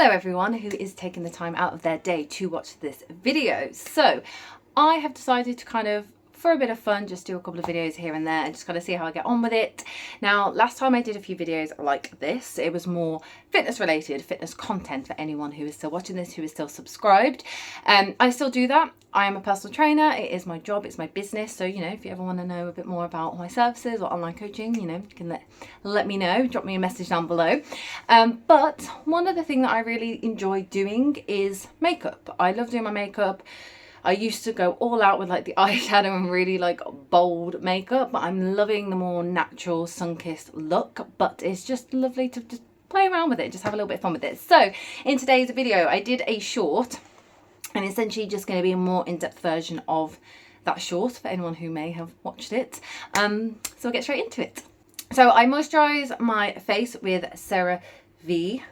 Hello everyone who is taking the time out of their day to watch this video. So I have decided to kind of, for a bit of fun, just do a couple of videos here and there and just kind of see how I get on with it. Now, last time I did a few videos like this, it was more fitness related, fitness content for anyone who is still watching this, who is still subscribed. I still do that. I am a personal trainer. It is my job. It's my business. So, you know, if you ever want to know a bit more about my services or online coaching, you know, you can let me know. Drop me a message down below. But one of the things that I really enjoy doing is makeup. I love doing my makeup. I used to go all out with like the eyeshadow and really like bold makeup, but I'm loving the more natural sun-kissed look. But it's just lovely to just play around with it, just have a little bit of fun with it. So in today's video, I did a short, and essentially just going to be a more in-depth version of that short for anyone who may have watched it. So we'll get straight into it. So I moisturise my face with CeraVe.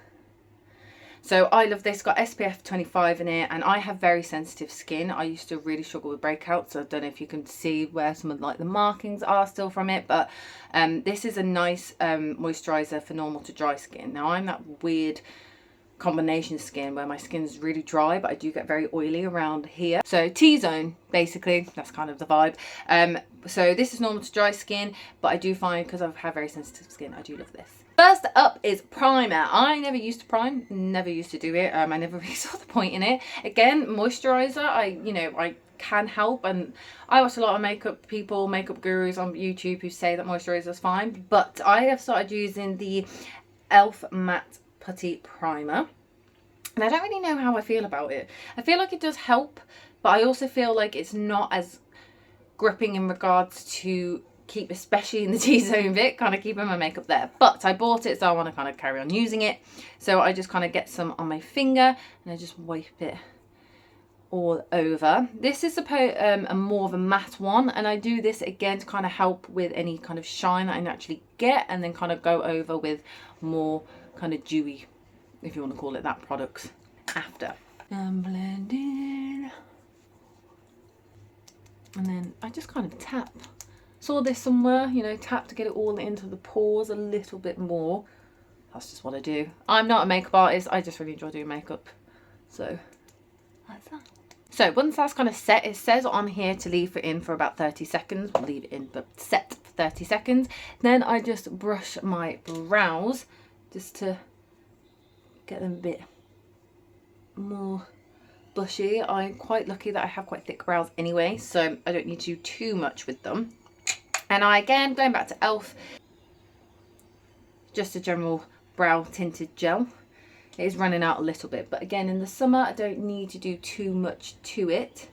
So I love this, got SPF 25 in it, and I have very sensitive skin. I used to really struggle with breakouts. So I don't know if you can see where some of like the markings are still from it, but this is a nice moisturiser for normal to dry skin. Now I'm that weird combination skin where my skin is really dry, but I do get very oily around here. So T-zone, basically, that's kind of the vibe. So this is normal to dry skin, but I do find, because I have very sensitive skin, I do love this. First up is primer. I never used to prime, never used to do it. I never really saw the point in it. Again, moisturizer, I can help, and I watch a lot of makeup people, makeup gurus on YouTube who say that moisturizer is fine, but I have started using the e.l.f. matte putty primer, and I don't really know how I feel about it. I feel like it does help, but I also feel like it's not as gripping in regards to keep, especially in the T-zone bit, kind of keeping my makeup there. But I bought it, so I want to kind of carry on using it. So I just kind of get some on my finger and I just wipe it all over. This is a more of a matte one, and I do this again to kind of help with any kind of shine that I naturally get, and then kind of go over with more kind of dewy, if you want to call it that, products after. And blend in, and then I just kind of tap. Saw this somewhere, you know, tap to get it all into the pores a little bit more. That's just what I do. I'm not a makeup artist, I just really enjoy doing makeup. So that's that. So once that's kind of set, it says on here to leave it in for about 30 seconds. We'll leave it in, but set for 30 seconds. Then I just brush my brows just to get them a bit more bushy. I'm quite lucky that I have quite thick brows anyway, so I don't need to do too much with them. And I, again, going back to e.l.f., just a general brow tinted gel. It is running out a little bit, but again, in the summer, I don't need to do too much to it.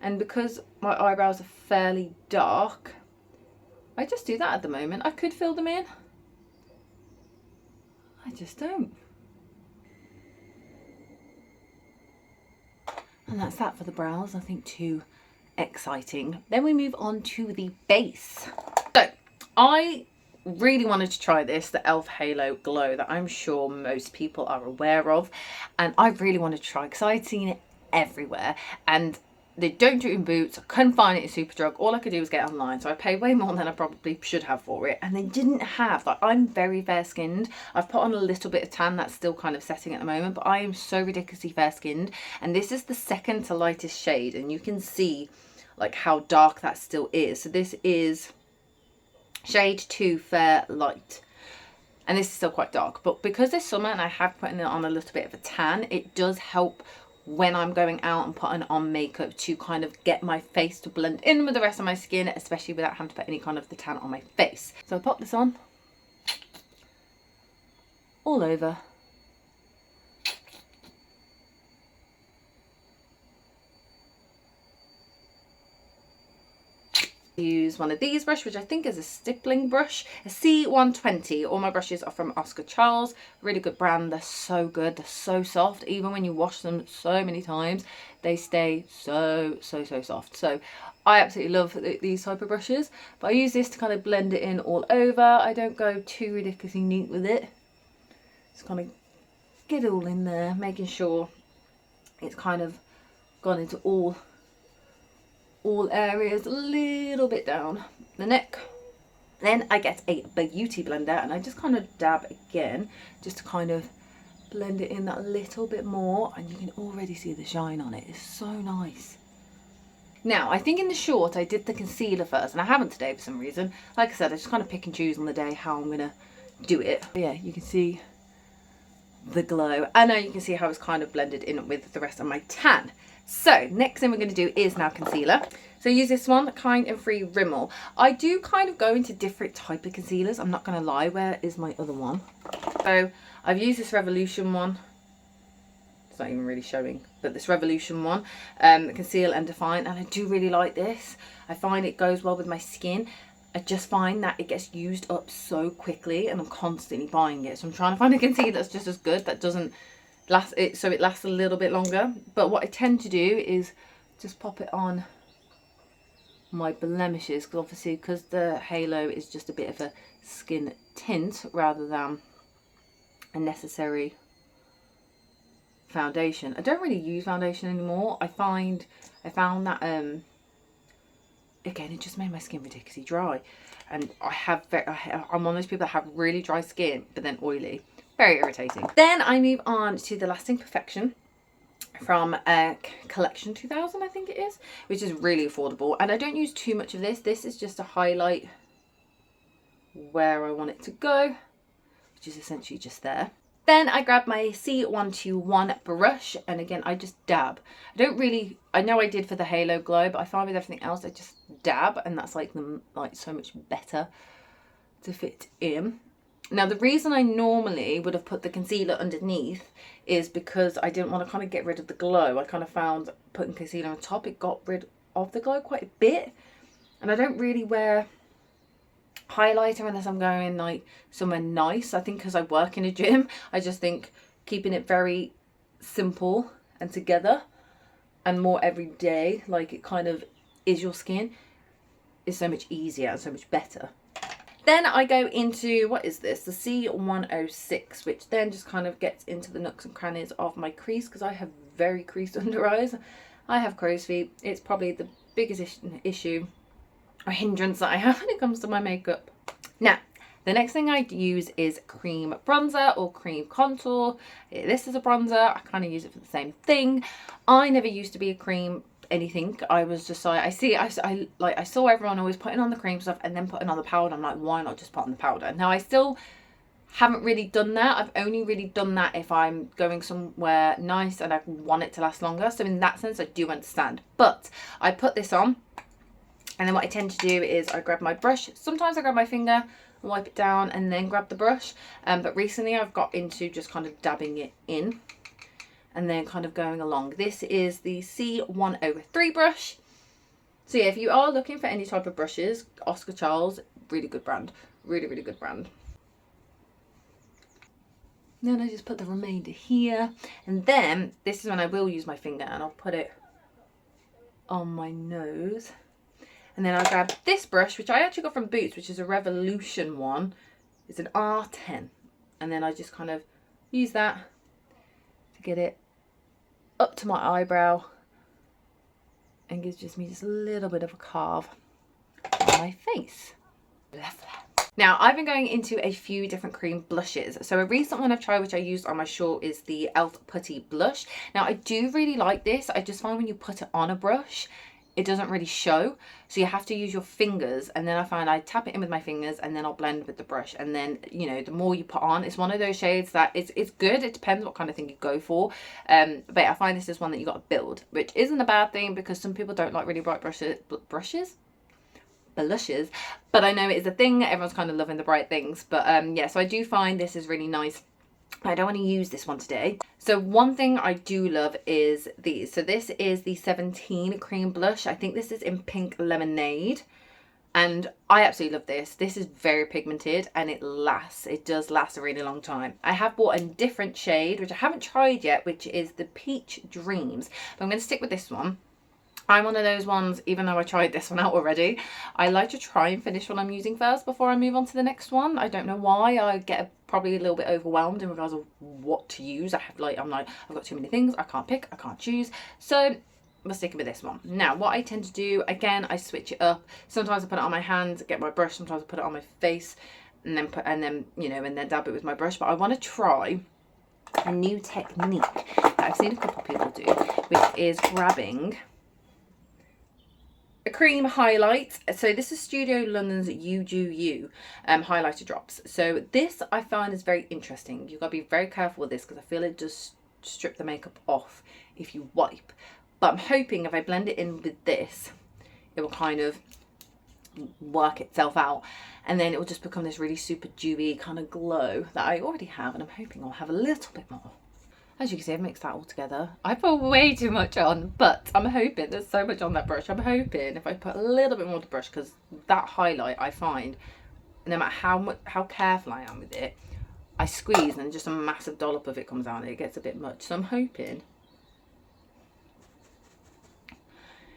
And because my eyebrows are fairly dark, I just do that at the moment. I could fill them in. I just don't. And that's that for the brows. Nothing too exciting. Then we move on to the base. So I really wanted to try this, the e.l.f. Halo Glow, that I'm sure most people are aware of, and I really wanted to try because I'd seen it everywhere, and they don't do it in Boots. I couldn't find it in Superdrug. All I could do was get it online, so I paid way more than I probably should have for it, and they didn't have, like, I'm very fair skinned. I've put on a little bit of tan, that's still kind of setting at the moment, but I am so ridiculously fair skinned, and this is the second to lightest shade, and you can see like how dark that still is. So this is shade 2 Fair Light, and this is still quite dark, but because it's summer and I have put it on a little bit of a tan, it does help when I'm going out and putting on makeup to kind of get my face to blend in with the rest of my skin, especially without having to put any kind of the tan on my face. So I pop this on all over. Use one of these brushes, which I think is a stippling brush, a C120. All my brushes are from Oscar Charles, really good brand. They're so good, they're so soft. Even when you wash them so many times, they stay so soft. So I absolutely love these type of brushes, but I use this to kind of blend it in all over. I don't go too ridiculously neat with it, just kind of get it all in there, making sure it's kind of gone into all areas, a little bit down the neck. Then I get a beauty blender and I just kind of dab again, just to kind of blend it in that little bit more, and you can already see the shine on it. It's so nice. Now, I think in the short, I did the concealer first, and I haven't today for some reason. Like I said, I just kind of pick and choose on the day how I'm going to do it. But yeah, you can see the glow. And now you can see how it's kind of blended in with the rest of my tan. So, next thing we're going to do is now concealer. So, use this one, Kind and Free Rimmel. I do kind of go into different type of concealers. I'm not going to lie. Where is my other one? So, I've used this Revolution one. It's not even really showing, but this Revolution one, Conceal and Define, and I do really like this. I find it goes well with my skin. I just find that it gets used up so quickly, and I'm constantly buying it. So I'm trying to find a concealer that's just as good, that doesn't last it, so it lasts a little bit longer. But what I tend to do is just pop it on my blemishes, because obviously because the halo is just a bit of a skin tint rather than a necessary foundation. I don't really use foundation anymore. I found that again, it just made my skin ridiculously dry, and I'm one of those people that have really dry skin but then oily. Very irritating. Then I move on to the Lasting Perfection from Collection 2000, I think it is, which is really affordable, and I don't use too much of this. This is just to highlight where I want it to go, which is essentially just there. Then I grab my C121 brush, and again, I just dab. I know I did for the halo glow, but I find with everything else, I just dab, and that's like so much better to fit in. Now, the reason I normally would have put the concealer underneath is because I didn't want to kind of get rid of the glow. I kind of found putting concealer on top, it got rid of the glow quite a bit, and I don't really wear highlighter unless I'm going like somewhere nice. I think because I work in a gym, I just think keeping it very simple and together and more everyday, like it kind of is your skin, is so much easier and so much better. Then I go into, what is this? The C106, which then just kind of gets into the nooks and crannies of my crease, because I have very creased under eyes. I have crow's feet. It's probably the biggest issue or hindrance that I have when it comes to my makeup. Now, the next thing I use is cream bronzer or cream contour. This is a bronzer. I kind of use it for the same thing. I never used to be a cream anything. I was just like, I saw everyone always putting on the cream stuff and then putting on the powder. I'm like, why not just put on the powder? Now, I still haven't really done that. I've only really done that if I'm going somewhere nice and I want it to last longer. So in that sense, I do understand. But I put this on, and then what I tend to do is I grab my brush. Sometimes I grab my finger and wipe it down and then grab the brush. But recently I've got into just kind of dabbing it in and then kind of going along. This is the C103 brush. So yeah, if you are looking for any type of brushes, Oscar Charles, really good brand. Really, really good brand. Then I just put the remainder here. And then this is when I will use my finger and I'll put it on my nose. And then I'll grab this brush, which I actually got from Boots, which is a Revolution one. It's an R10. And then I just kind of use that to get it up to my eyebrow and gives just me just a little bit of a carve on my face. Now, I've been going into a few different cream blushes. So a recent one I've tried, which I used on my short, is the e.l.f. Putty Blush. Now, I do really like this. I just find when you put it on a brush, it doesn't really show, so you have to use your fingers, and then I find I tap it in with my fingers and then I'll blend with the brush, and then, you know, the more you put on, it's one of those shades that it's good. It depends what kind of thing you go for, but I find this is one that you got to build, which isn't a bad thing because some people don't like really bright blushes, but I know it is a thing. Everyone's kind of loving the bright things, but yeah, so I do find this is really nice. I don't want to use this one today. So one thing I do love is these. So this is the 17 cream blush. I think this is in Pink Lemonade, and I absolutely love this. This is very pigmented and it lasts. It does last a really long time. I have bought a different shade, which I haven't tried yet, which is the Peach Dreams, but I'm going to stick with this one. I'm one of those ones, even though I tried this one out already, I like to try and finish what I'm using first before I move on to the next one. I don't know why. I get probably a little bit overwhelmed in regards of what to use. I'm like, I've got too many things. I can't pick. I can't choose. So I'm sticking with this one. Now, what I tend to do, again, I switch it up. Sometimes I put it on my hands, get my brush. Sometimes I put it on my face, and then you know, and then dab it with my brush. But I want to try a new technique that I've seen a couple of people do, which is grabbing a cream highlight. So this is Studio London's You Do You highlighter drops. So this I find is very interesting. You've got to be very careful with this because I feel it does strip the makeup off if you wipe. But I'm hoping if I blend it in with this, it will kind of work itself out, and then it will just become this really super dewy kind of glow that I already have, and I'm hoping I'll have a little bit more. As you can see, I've mixed that all together. I put way too much on, but I'm hoping there's so much on that brush. I'm hoping if I put a little bit more on the brush, because that highlight I find, no matter how careful I am with it, I squeeze and just a massive dollop of it comes out and it gets a bit much. So I'm hoping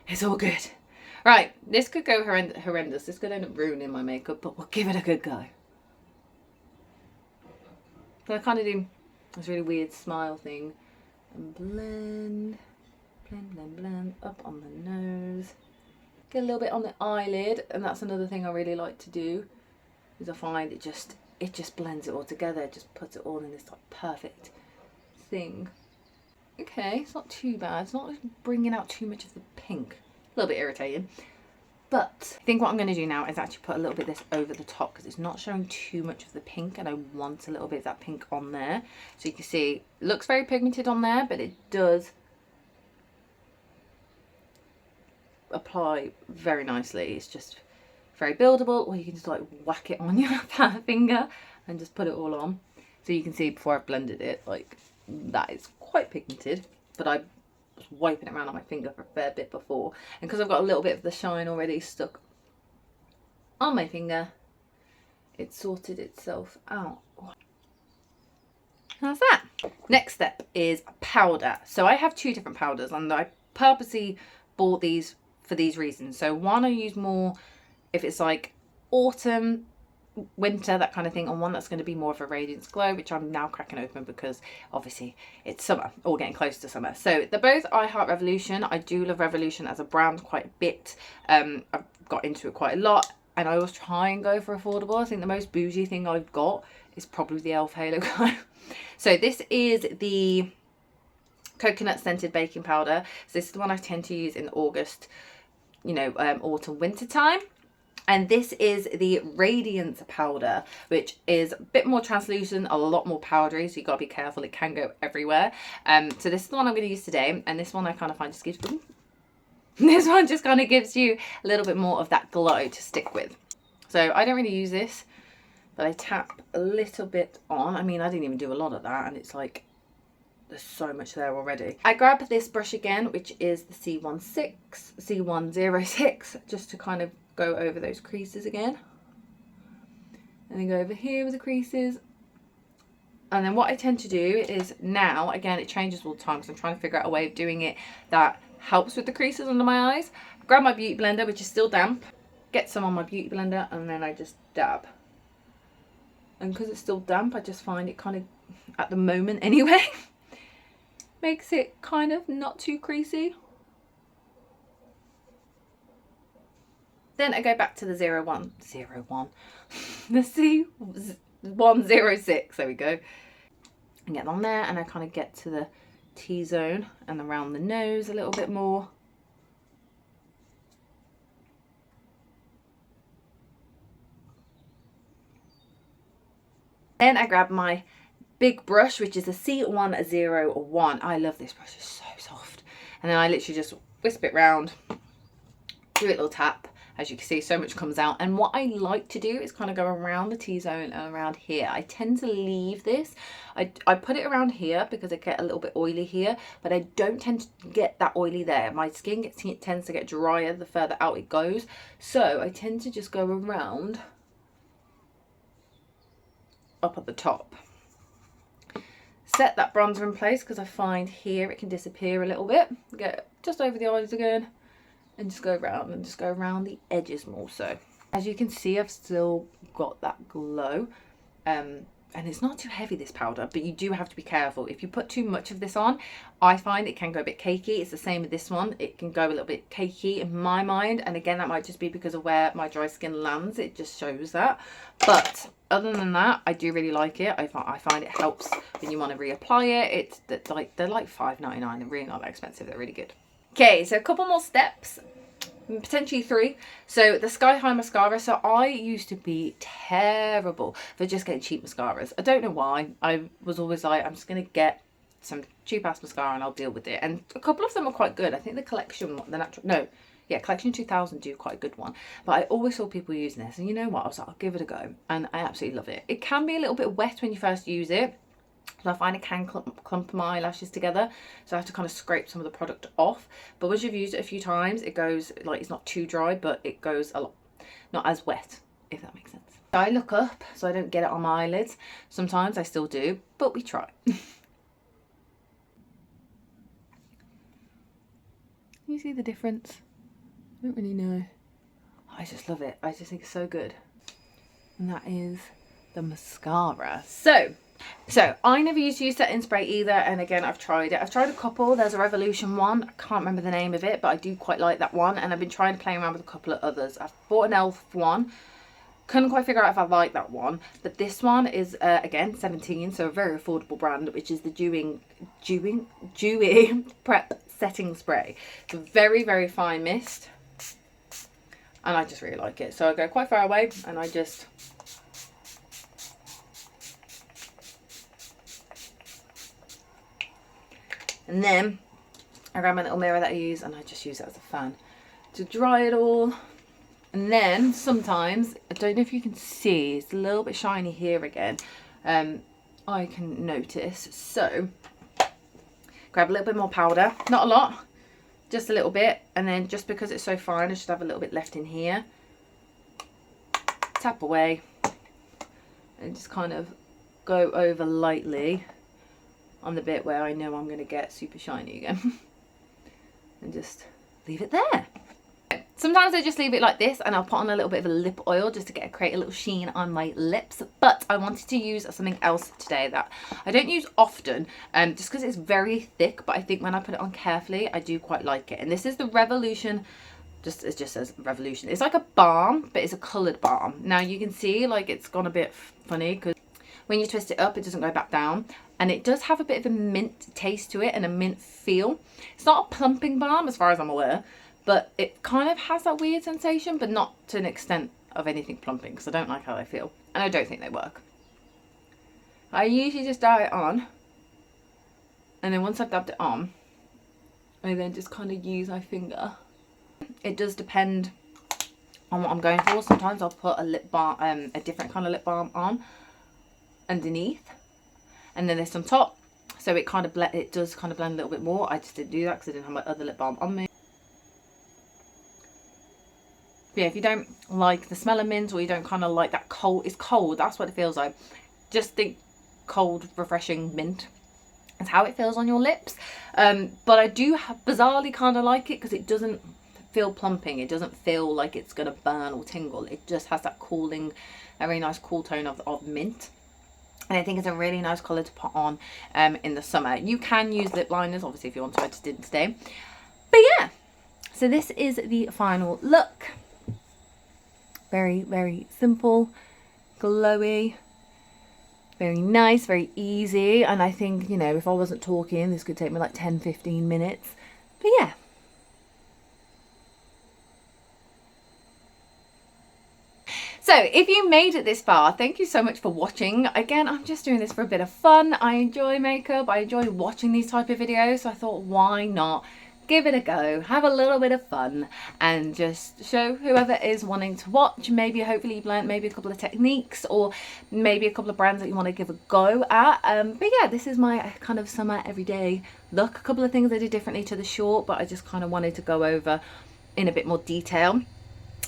it's all good. Right, this could go horrendous. This could end up ruining my makeup, but we'll give it a good go. So I kind of do this really weird smile thing and blend up on the nose. Get a little bit on the eyelid, and that's another thing I really like to do, is I find it just blends it all together. It just puts it all in this like perfect thing. Okay, it's not too bad. It's not bringing out too much of the pink. A little bit irritating, but I think what I'm going to do now is actually put a little bit of this over the top because it's not showing too much of the pink, and I want a little bit of that pink on there. So you can see it looks very pigmented on there, but it does apply very nicely. It's just very buildable, or you can just like whack it on your finger and just put it all on. So you can see before I've blended it, like that is quite pigmented, but I was wiping it around on my finger for a fair bit before, and because I've got a little bit of the shine already stuck on my finger, it sorted itself out. How's that? Next step is powder. So I have two different powders, and I purposely bought these for these reasons. So one, I use more if it's like autumn, winter, that kind of thing, and one that's going to be more of a radiance glow, which I'm now cracking open because obviously it's summer, or getting close to summer. So they're both I Heart Revolution. I do love Revolution as a brand quite a bit. I've got into it quite a lot, and I always try and go for affordable. I think the most bougie thing I've got is probably the Elf Halo Glow. So this is the coconut scented baking powder. So this is the one I tend to use in August, you know, autumn winter time. And this is the Radiance powder, which is a bit more translucent, a lot more powdery, so you've got to be careful. It can go everywhere. So this is the one I'm going to use today, and this one I kind of find just gives, this one just kind of gives you a little bit more of that glow to stick with. So I don't really use this, but I tap a little bit on. I mean, I didn't even do a lot of that, and it's like, there's so much there already. I grab this brush again, which is the C106, just to kind of go over those creases again, and then go over here with the creases. And then what I tend to do is, now again it changes all the time because I'm trying to figure out a way of doing it that helps with the creases under my eyes. I grab my beauty blender, which is still damp, get some on my beauty blender, and then I just dab. And because it's still damp, I just find it kind of, at the moment anyway, makes it kind of not too creasy. Then I go back to the the C106, there we go, and get on there, and I kind of get to the T-zone and around the nose a little bit more. Then I grab my big brush, which is a C101. I love this brush, it's so soft. And then I literally just wisp it round, do a little tap. As you can see, so much comes out. And what I like to do is kind of go around the T-zone and around here. I tend to leave this. I put it around here because I get a little bit oily here, but I don't tend to get that oily there. My skin tends to get drier the further out it goes. So I tend to just go around up at the top. Set that bronzer in place because I find here it can disappear a little bit. Get just over the eyes again. And just go around and just go around the edges more so. As you can see, I've still got that glow. and it's not too heavy, this powder, but you do have to be careful. If you put too much of this on, I find it can go a bit cakey. It's the same with this one. It can go a little bit cakey in my mind. And again, that might just be because of where my dry skin lands. It just shows that. But other than that, I do really like it. I find it helps when you want to reapply it. They're like $5.99. They're really not that expensive. They're really good. Okay, so a couple more steps. Potentially 3. So the Sky High mascara. So I used to be terrible for just getting cheap mascaras. I don't know why. I was always like, I'm just gonna get some cheap ass mascara and I'll deal with it. And a couple of them are quite good. I think the collection, collection 2000 do quite a good one. But I always saw people using this, and you know what? I was like, I'll give it a go, and I absolutely love it. It can be a little bit wet when you first use it. So I find it can clump my eyelashes together, so I have to kind of scrape some of the product off. But once you've used it a few times, it goes, like, it's not too dry, but it goes a lot, not as wet, if that makes sense. I look up so I don't get it on my eyelids. Sometimes I still do, but we try. You see the difference? I don't really know. I just love it. I just think it's so good. And that is the mascara. So I never used to use setting spray either, and again, I've tried it. I've tried a couple. There's a Revolution one. I can't remember the name of it, but I do quite like that one, and I've been trying to play around with a couple of others. I've bought an e.l.f. one. Couldn't quite figure out if I like that one, but this one is again 17, so a very affordable brand, which is the Dewy Prep Setting Spray. It's a very, very fine mist, and I just really like it. So I go quite far away, and I just... And then I grab my little mirror that I use, and I just use it as a fan to dry it all. And then sometimes, I don't know if you can see, it's a little bit shiny here again. I can notice. So grab a little bit more powder, not a lot, just a little bit. And then just because it's so fine, I should have a little bit left in here. Tap away and just kind of go over lightly on the bit where I know I'm going to get super shiny again. And just leave it there. Sometimes I just leave it like this, and I'll put on a little bit of a lip oil just to create a little sheen on my lips. But I wanted to use something else today that I don't use often, just because it's very thick, but I think when I put it on carefully, I do quite like it. And this is the Revolution, it just says Revolution. It's like a balm, but it's a coloured balm. Now you can see, like, it's gone a bit funny because when you twist it up, it doesn't go back down. And it does have a bit of a mint taste to it and a mint feel. It's not a plumping balm as far as I'm aware, but it kind of has that weird sensation, but not to an extent of anything plumping, because I don't like how they feel. And I don't think they work. I usually just dab it on. And then once I've dabbed it on, I then just kind of use my finger. It does depend on what I'm going for. Sometimes I'll put a lip balm, a different kind of lip balm on underneath, and then this on top, so it kind of does kind of blend a little bit more. I just didn't do that because I didn't have my other lip balm on me. But yeah, if you don't like the smell of mint, or you don't kind of like that cold, it's cold, that's what it feels like. Just think cold, refreshing mint. That's how it feels on your lips. But I do bizarrely kind of like it because it doesn't feel plumping. It doesn't feel like it's going to burn or tingle. It just has that cooling, a very nice cool tone of mint. And I think it's a really nice colour to put on in the summer. You can use lip liners, obviously, if you want to. I just didn't today. But yeah, so this is the final look. Very, very simple, glowy, very nice, very easy. And I think, you know, if I wasn't talking, this could take me like 10-15 minutes. But yeah. So if you made it this far, thank you so much for watching. Again, I'm just doing this for a bit of fun. I enjoy makeup. I enjoy watching these type of videos. So I thought, why not give it a go, have a little bit of fun, and just show whoever is wanting to watch. Maybe hopefully you've learned maybe a couple of techniques, or maybe a couple of brands that you want to give a go at. But yeah, this is my kind of summer everyday look. A couple of things I did differently to the short, but I just kind of wanted to go over in a bit more detail.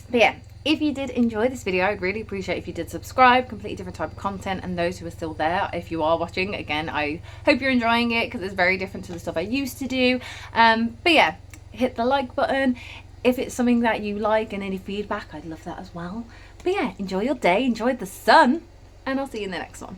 But yeah, if you did enjoy this video, I'd really appreciate if you did subscribe. Completely different type of content, and those who are still there, if you are watching, again, I hope you're enjoying it because it's very different to the stuff I used to do. But yeah, hit the like button if it's something that you like, and any feedback, I'd love that as well. But yeah, enjoy your day, enjoy the sun, and I'll see you in the next one.